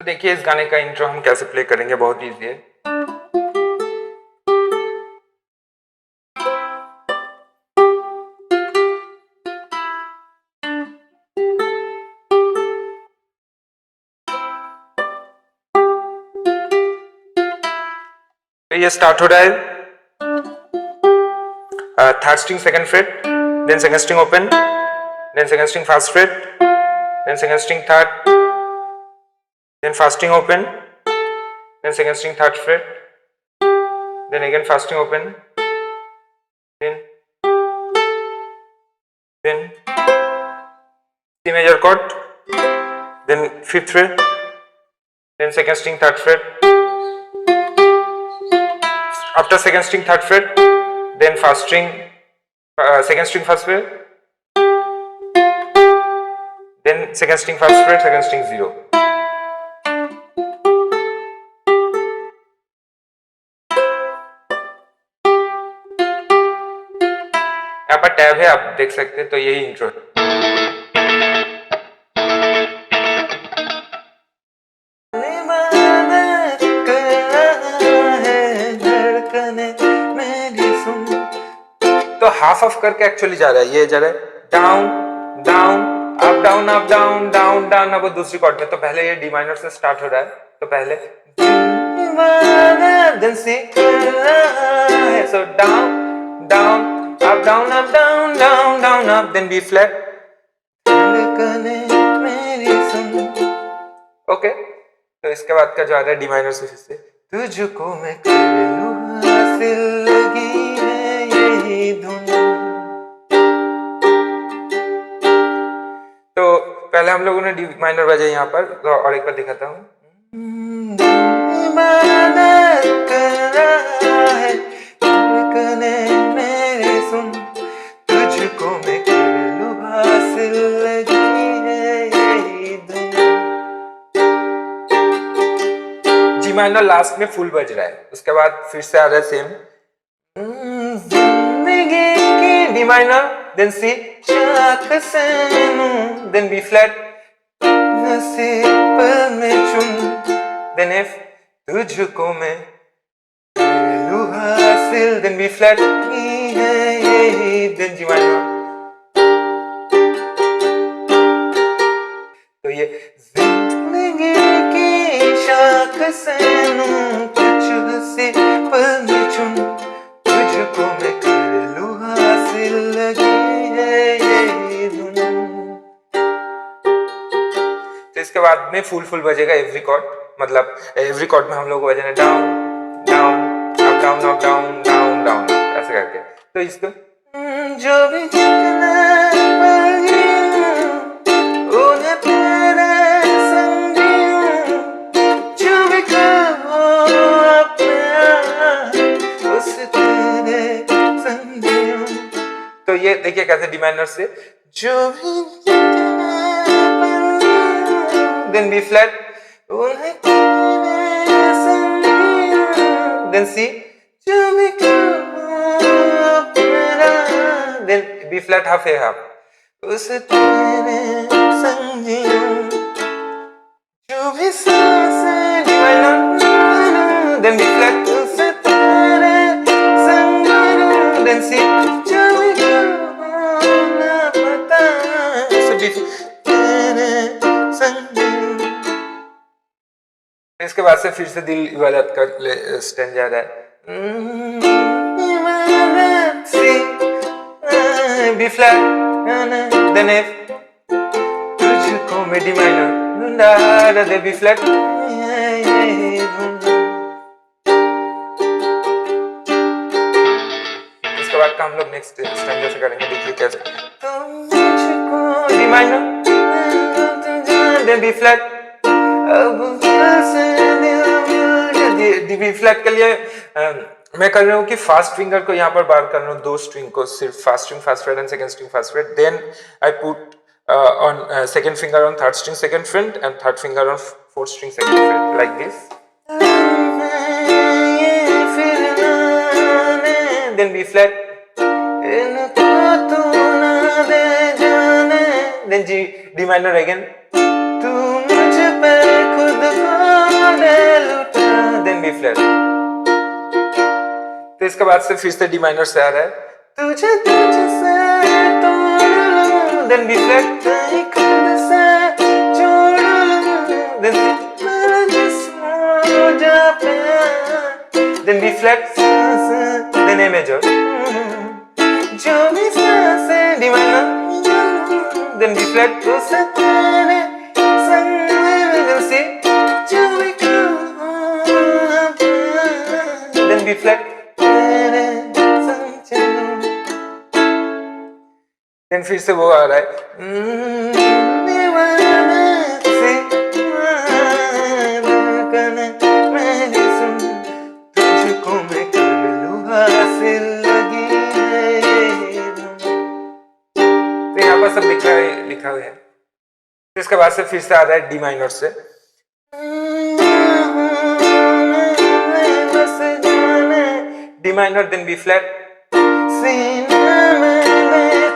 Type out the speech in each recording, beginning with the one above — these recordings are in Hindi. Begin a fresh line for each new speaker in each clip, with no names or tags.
देखिए इस गाने का इंट्रो हम कैसे प्ले करेंगे, बहुत इजी है। तो ये स्टार्ट हो रहा है, third string second fret, then second string open, then second string first fret, then second string third, then first string open, then second string third fret, then again first string open, then C major chord, then fifth fret, then second string third fret, after second string third fret, then first string second string first fret, then second string first fret, second string 0. यहाँ पर टैब है, आप देख सकते हैं। तो यही इंट्रो है। तो हाफ ऑफ करके एक्चुअली जा रहा है, ये जा रहा है down down up down up down down down. अब दूसरी कॉर्ड में, तो पहले ये डी माइनर से स्टार्ट हो रहा है। तो पहले then C, so down down up down up down down down up, then B flat, okay. तो इसके बाद का जो आ रहा है डी माइनर से, फिर से तुझको मैं कर लूं हासिल लगी है यही धुन। तो पहले हम लोगों ने डी माइनर बजाया यहाँ पर, तो और एक बार दिखाता हूँ। इबादत कर रहा है तुझको मैं कर लूं हासिल लगी है यही धुन। जी माइनर लास्ट में फुल बज रहा है, उसके बाद फिर से आ रहा है सेम जिंदगी की डी माइनर, देन सी चकसे नूं, देन बी फ्लैट नसीब में चुन, देन एफ तुझको मैं हासिल, देन बी फ्लैट की है यही, देन जी माइनर। तो ये जिंदगी की शाख से नूं तुझसे पल में चुन, तुझको मैं कर लूं हासिल लगी है यही धुन। तो इसके बाद में फुल फुल बजेगा एवरी कॉर्ड, मतलब एवरी कॉर्ड में हम लोग को बजाना down down down up down down down ऐसे करके। तो इसको जो भी जितने उन्हें तेरे संगियों, जो भी कहो अपना उस तेरे संगियों। तो ये देखिए कैसे डी माइनर से जो भी देन बी फ्लैट उन्हें तेरे संगियों, then C then B flat half A half, उस तेरे संगियों जो भी सांसें D minor, then B flat उस तेरे संगियों, then C जो भी ना पता, so B तेरे संगियों। इसके बाद से फिर से दिल इबादत का स्टैंड जा रहा है, B flat, then F, तुझको मैं D minor, then B flat, इसके बाद का हम लोग नेक्स्ट स्टैंड जैसे करेंगे, देखिए कैसे। तुझको D minor, then B flat, अब B flat के लिए मैं कर रहा हूँ कि फास्ट फिंगर को यहाँ पर बार कर रहा हूँ, दो स्ट्रिंग को, सिर्फ first string first fret and second string first fret, then I put on second finger on third string second fret and third finger on fourth string second fret, like this. Then B flat, then G D minor again, तू मुझ पे खुद को देन बी फ्लैट। तो इसके बाद से फिर से डी माइनर से आ रहा है तुझे तुझसे तोड़ देन बी फ्लैट खुद से छोड़ then then B flat, then A major, जो भी सांसे D minor, then B flat, तो सताने संग then C, जो भी then B flat, then फिर से वो आ रहा है सब लिखा हुआ है। तो इसके बाद से फिर से आ रहा है डी माइनर से D minor then B flat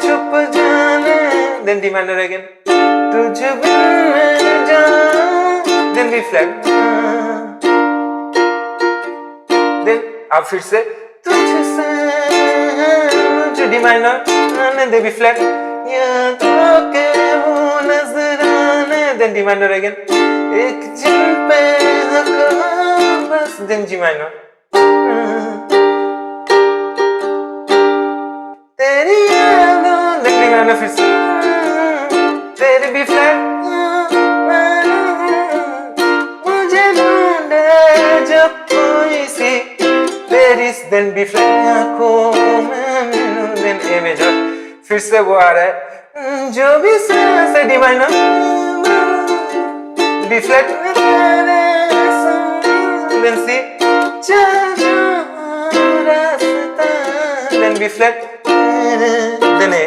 छुप जाने देन डी माइनर अगेन तुझ बिन जाऊं देन बी फ्लैट देन अब फिर से तुझसे जो D minor then B flat यादों के वो नजराने देन डी माइनर अगेन एक जिन पे हक बस देन जी माइनर तेरी यादों देन डी माइनर फिर से तेरी बी फ्लैट मुझे ढूंढे जब कोई सी तेरी देन बी फ्लैट आंखों में देन ए मेजर फिर से वो आ रहा है जो भी से D minor B flat then C then B flat then A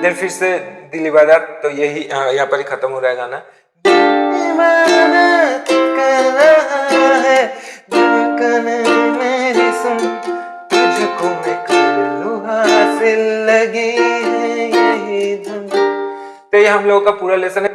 then फिर से दिल इबादत। तो यही यहाँ पर ही खत्म हो रहा है गाना। इबादत कर रहा है धड़कन मेरी सुन तुझको मैं हासिल लगी है यही धुन। तो ये हम लोगों का पूरा लेसन है।